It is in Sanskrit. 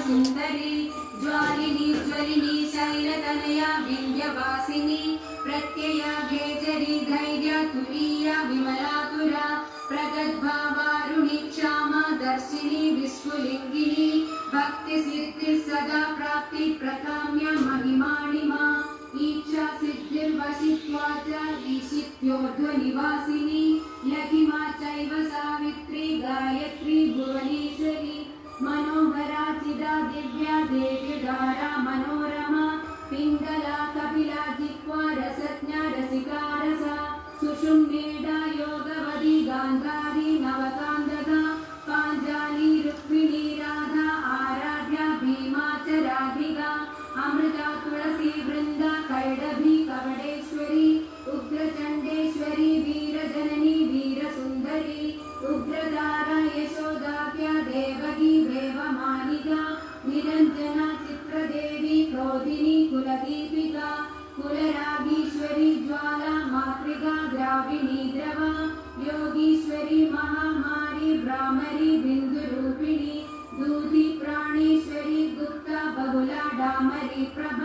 सुन्दरी ज्वालिनी ज्वलिनी शैलतनया विन्ध्यवासिनी प्रत्यया भेजरी धैर्य तुरीया विमलातुरा प्रगद्भावारुणि क्षमा दर्शिनी विश्वलिंगिनी भक्ति सिद्धि सदा प्राप्ति प्रकाम्य महिमाणिमा ईक्षा सिद्धिर्वशित्वा च ईशित्योर्ध्वनिवासिनी लघिमा चैव सावित्री गायत्री भुवनेश्वरी मनोहरा चिदा दिव्या देव्यधारा मनोरमा पिंगला कपिला जिह्वा रसज्ञा रसिका रसा सुषुम्नेडा योगवदी गांधारी नवकांदगा पांचाली रुक्मिणी राधा आराध्या भीमा च राधिका अमृता तुलसी वृंदा कैडभी कवडेश्वरी उग्रचंडेश्वरी वीरजननी वीरसुंदरी उग्रतारा यशोदाख्या देवकी देवमालिका निरंजना चित्रदेवी क्रोधिनी कुलदीपिका कुलरागीश्वरी ज्वाला मातृका द्राविणी द्रवा योगीश्वरी महामारी भ्रामरी बिंदुरूपिणी दूती प्राणेश्वरी गुप्ता बहुला डामरी प्रभा